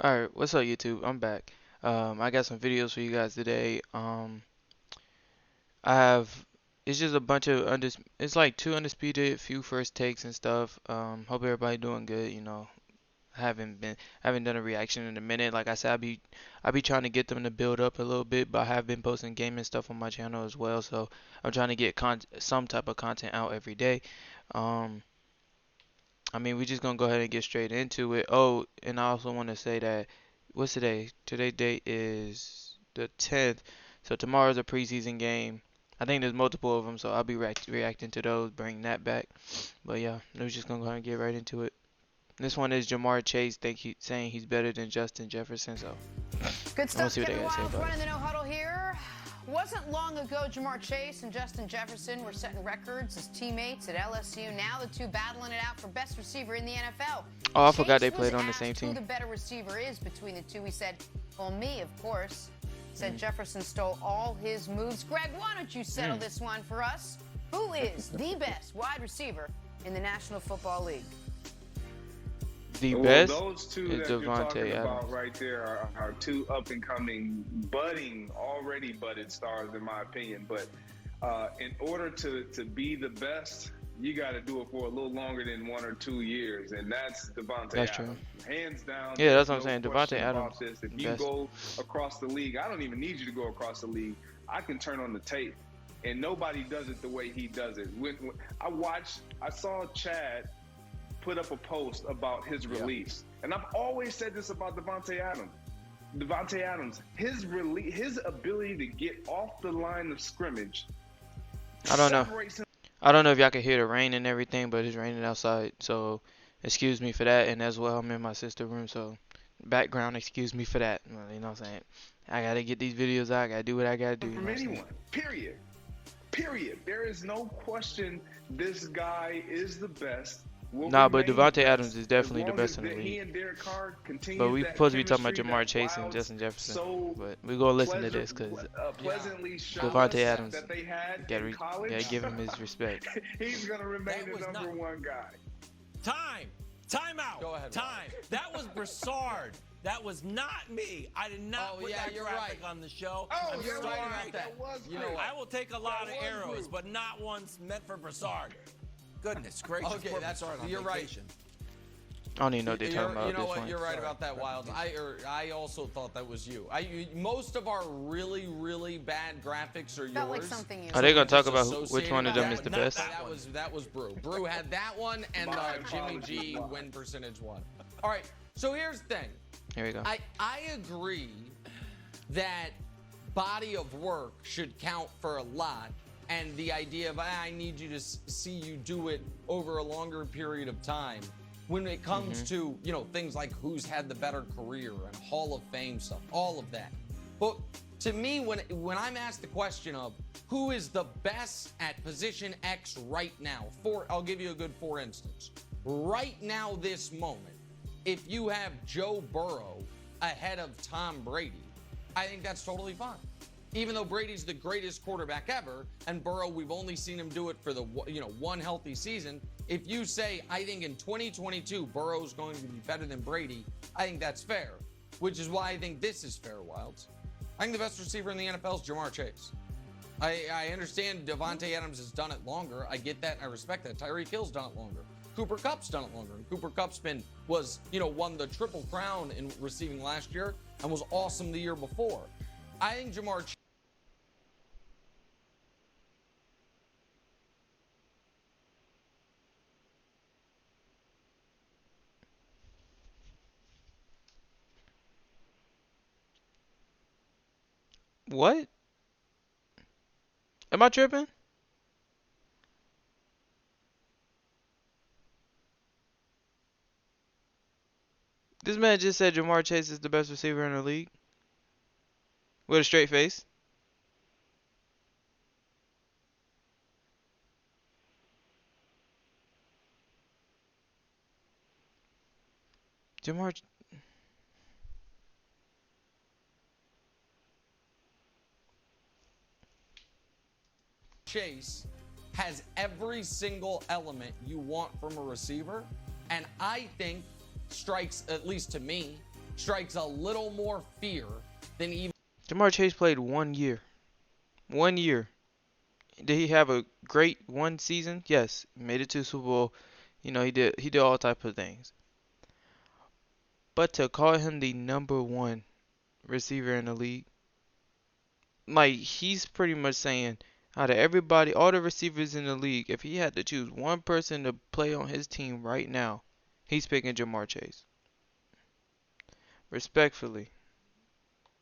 Alright, what's up YouTube? I'm back. I got some videos for you guys today. I have it's just a bunch of it's like two undisputed, few first takes and stuff. Hope everybody doing good, haven't done a reaction in a minute. Like I said, I be trying to get them to build up a little bit, but I have been posting gaming stuff on my channel as well, so I'm trying to get some type of content out every day. Um we just gonna go ahead and get straight into it. Oh, and I also want to say that what's today? Today's date is the 10th, so tomorrow's a preseason game. I think there's multiple of them, so I'll be reacting to those, bring that back. But yeah, we're just gonna go ahead and get right into it. This one is Jamar Chase saying he's better than Justin Jefferson, so Good I want to stuff. see what they Kevin gotta say Wiles about running it. the no huddle here. Wasn't long ago Jamar Chase and Justin Jefferson were setting records as teammates at LSU. Now the two battling it out for best receiver in the NFL. Oh, I forgot Chase they was played on the same asked who team. the better receiver is between the two. He said, well, me, of course. Said Jefferson stole all his moves. Greg, why don't you settle this one for us? Who is the best wide receiver in the National Football League? The Well, best those two is that you're talking Devontae about Adams. right there are two up and coming, already budded stars, in my opinion. But in order to be the best, you got to do it for a little longer than 1 or 2 years, and that's Devontae That's true. Adams, hands down. Yeah, that's There's what I'm no saying. question Devontae Adams, about this. If the you best. go across the league, I don't even need you to go across the league. I can turn on the tape, and nobody does it the way he does it. When I saw Chad put up a post about his release. And I've always said this about Devontae Adams. Devontae Adams, his ability to get off the line of scrimmage. I don't know. separates him. I don't know if y'all can hear the rain and everything, but it's raining outside, so excuse me for that. And as well, I'm in my sister's room, so background, excuse me for that. Well, you know what I'm saying? I gotta get these videos out. I gotta do what I gotta do. You know From what I'm saying? anyone. Period. There is no question this guy is the best. Nah, but Remain the Devontae best, Adams is as definitely the long best as in the he league. and Derek Carr continue But we that supposed to be talking about chemistry Jamar that Chase and Wiles Justin Jefferson. so But we gonna listen to this because pleasantly showed Devontae us Adams that they had gotta in college. give him his respect. He's gonna remain That the was number one guy. Time out. Go ahead, Time. That was Broussard. That was not me. I did not put that you're graphic right. on the show. Oh, I'm you're sorry. right about that. was You know great. what? I will take a lot of That was arrows, rude. but not ones meant for Broussard. Goodness gracious. Okay, poor that's Broussard on you're right. vacation. I don't even know what they're talking about You at know this what? point. You're right Sorry. about that, Wild. I also thought that was you. Most of our really bad graphics are yours. Felt like something you Are they gonna Just talk about which associated one of with them that, is the but not best? That was Brew. Brew had that one and My Jimmy G apologies. win percentage one. All right. So here's the thing. Here we go. I agree that body of work should count for a lot, and the idea of I need you to see you do it over a longer period of time. When it comes to things like who's had the better career and Hall of Fame stuff, all of that. But to me, when I'm asked the question of who is the best at position X right now, I'll give you a good for instance. Right now, this moment, if you have Joe Burrow ahead of Tom Brady, I think that's totally fine. Even though Brady's the greatest quarterback ever, and Burrow, we've only seen him do it for the one healthy season. If you say, I think in 2022, Burrow's going to be better than Brady, I think that's fair, which is why I think this is fair, Wilds. I think the best receiver in the NFL is Jamar Chase. I understand Devontae Adams has done it longer. I get that. I respect that. Tyreek Hill's done it longer. Cooper Kupp's done it longer. And Cooper Kupp's won the Triple Crown in receiving last year and was awesome the year before. I think Jamar Chase. What? Am I tripping? This man just said Jamar Chase is the best receiver in the league with a straight face. Jamar. Chase has every single element you want from a receiver, and I think strikes, at least to me, strikes a little more fear than even Jamar Chase played 1 year. 1 year. Did he have a great one season? Yes. Made it to the Super Bowl. You know, he did all type of things. But to call him the number one receiver in the league, like he's pretty much saying out of everybody, all the receivers in the league, if he had to choose one person to play on his team right now, he's picking Jamar Chase. Respectfully,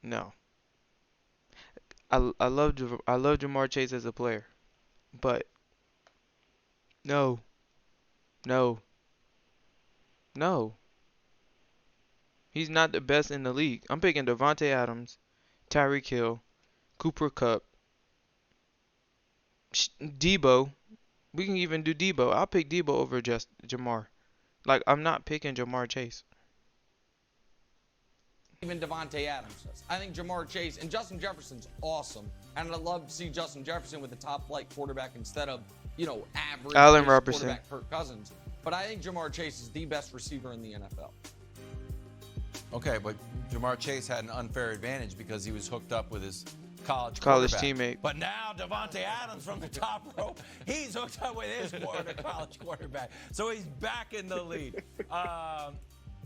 no. I love Jamar Chase as a player, but no, no, no. He's not the best in the league. I'm picking Devontae Adams, Tyreek Hill, Cooper Kupp, Debo. We can even do Debo. I'll pick Debo over just Jamar. Like I'm not picking Jamar Chase. Devontae Adams does. I think Jamar Chase and Justin Jefferson's awesome, and I'd love to see Justin Jefferson with a top-flight quarterback instead of, average Allen Robinson. quarterback Kirk Cousins. But I think Jamar Chase is the best receiver in the NFL. Okay, but Jamar Chase had an unfair advantage because he was hooked up with his college teammate. But now Devontae Adams from the top row, he's hooked up with his college quarterback. So he's back in the lead.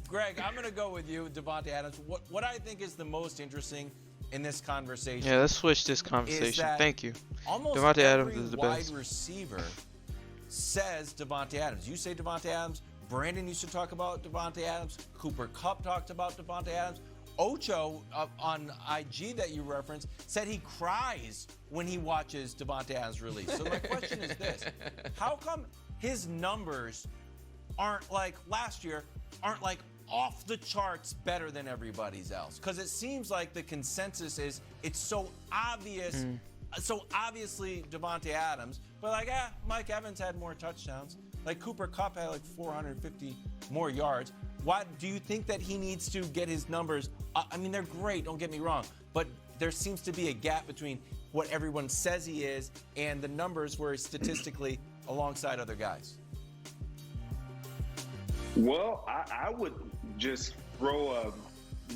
Greg, I'm going to go with you, Devontae Adams. What I think is the most interesting in this conversation. Yeah, let's switch this conversation. Thank you. Almost Devontae every Adams is the wide best receiver says Devontae Adams. You say Devontae Adams. Brandon used to talk about Devontae Adams. Cooper Kupp talked about Devontae Adams. Ocho on IG that you referenced said he cries when he watches Devontae Adams release. So my question is this: how come his numbers aren't like last year? Aren't like off the charts better than everybody's else? Because it seems like the consensus is it's so obvious, so obviously Devontae Adams, but like, Mike Evans had more touchdowns. Like Cooper Kupp had like 450 more yards. Why do you think that he needs to get his numbers? I mean, they're great, don't get me wrong, but there seems to be a gap between what everyone says he is and the numbers where he's statistically alongside other guys. Well, I would just throw a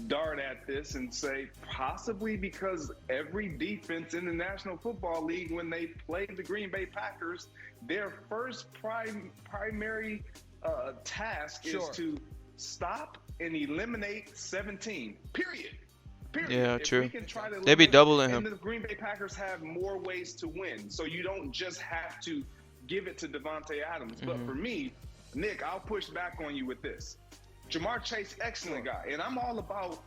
dart at this and say possibly because every defense in the National Football League, when they play the Green Bay Packers, their first primary task is to stop and eliminate 17. Period. Yeah, if true. We can try to They be doubling him. And the Green Bay Packers have more ways to win, so you don't just have to give it to Devontae Adams. But for me, Nick, I'll push back on you with this. Jamar Chase, excellent guy. And I'm all about,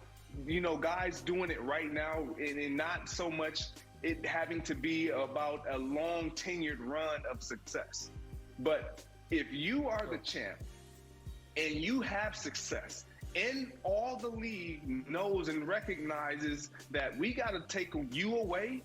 guys doing it right now and not so much it having to be about a long tenured run of success. But if you are the champ and you have success and all the league knows and recognizes that we got to take you away,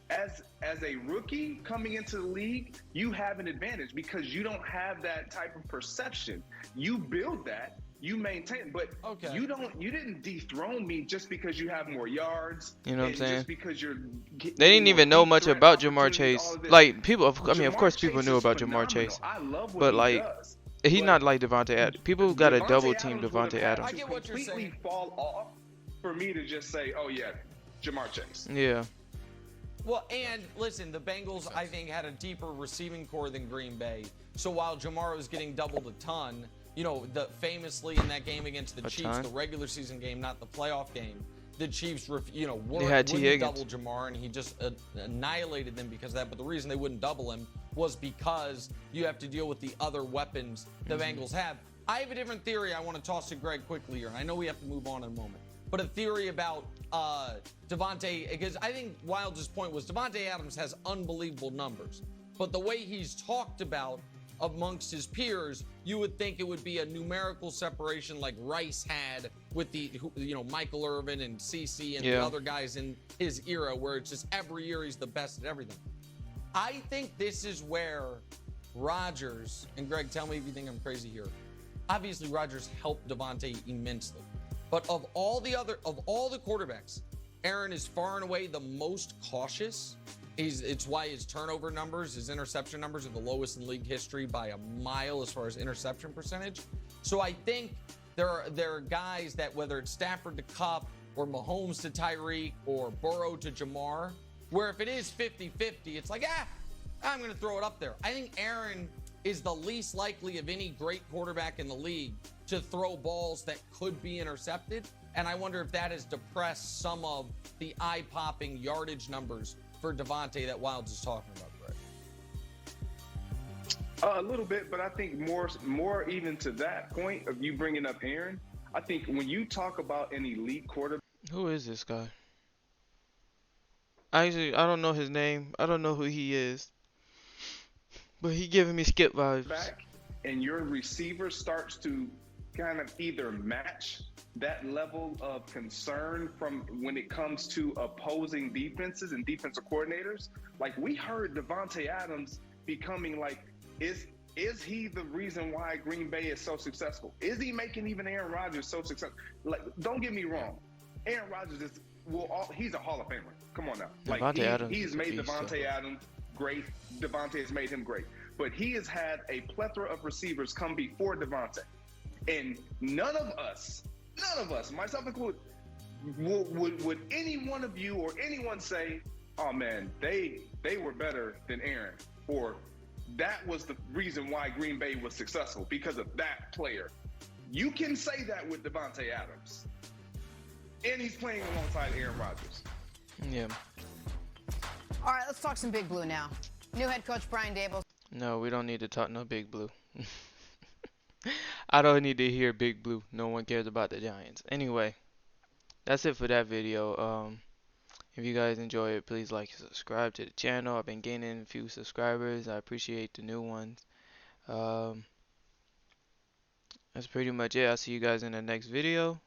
as a rookie coming into the league, you have an advantage because you don't have that type of perception. You build that, you maintain, but you didn't dethrone me just because you have more yards. You know what I'm saying? Just because you're. They didn't even know much about Jamar Chase. Like people, of course, people knew about Jamar Chase, I love what but he like does. he's not like Devontae Adams. People got to double team Devontae Adams. I get what you're saying. Fall off for me to just say, oh yeah, Jamar Chase. Yeah. Well, and listen, the Bengals, I think, had a deeper receiving core than Green Bay. So while Jamar was getting doubled a ton, famously in that game against the Chiefs, the regular season game, not the playoff game, the Chiefs, wouldn't double Jamar, and he just annihilated them because of that. But the reason they wouldn't double him was because you have to deal with the other weapons the Bengals have. I have a different theory I want to toss to Greg quickly here, and I know we have to move on in a moment. But a theory about Devontae, because I think Wilds' point was Devontae Adams has unbelievable numbers. But the way he's talked about amongst his peers, you would think it would be a numerical separation like Rice had with the, Michael Irvin and CeCe and the other guys in his era, where it's just every year he's the best at everything. I think this is where Rodgers, and Greg, tell me if you think I'm crazy here. Obviously, Rodgers helped Devontae immensely. But of all the quarterbacks, Aaron is far and away the most cautious. It's why his turnover numbers, his interception numbers are the lowest in league history by a mile as far as interception percentage. So I think there are guys that, whether it's Stafford to Cup or Mahomes to Tyreek or Burrow to Jamar, where if it is 50-50, it's like, I'm going to throw it up there. I think Aaron is the least likely of any great quarterback in the league to throw balls that could be intercepted. And I wonder if that has depressed some of the eye-popping yardage numbers for Devontae that Wilds is talking about, Greg. A little bit, but I think more even to that point of you bringing up Aaron, I think when you talk about an elite quarterback, Who is this guy? I don't know his name. I don't know who he is. But he giving me Skip vibes. and your receiver starts to kind of either match that level of concern from when it comes to opposing defenses and defensive coordinators, like we heard Devontae Adams becoming like, is he the reason why Green Bay is so successful? Is he making even Aaron Rodgers so successful? Like, don't get me wrong, Aaron Rodgers he's a Hall of Famer. Come on now, like he's made Devontae Adams great. Devontae has made him great, but he has had a plethora of receivers come before Devontae, and none of us, myself included, would any one of you or anyone say, "Oh man, they were better than Aaron," or that was the reason why Green Bay was successful because of that player. You can say that with Devontae Adams, and he's playing alongside Aaron Rodgers. Yeah. All right, let's talk some Big Blue now. New head coach Brian Daboll. No, we don't need to talk no Big Blue. I don't need to hear Big Blue. No one cares about the Giants. Anyway, that's it for that video. If you guys enjoy it, please like and subscribe to the channel. I've been gaining a few subscribers. I appreciate the new ones. That's pretty much it. I'll see you guys in the next video.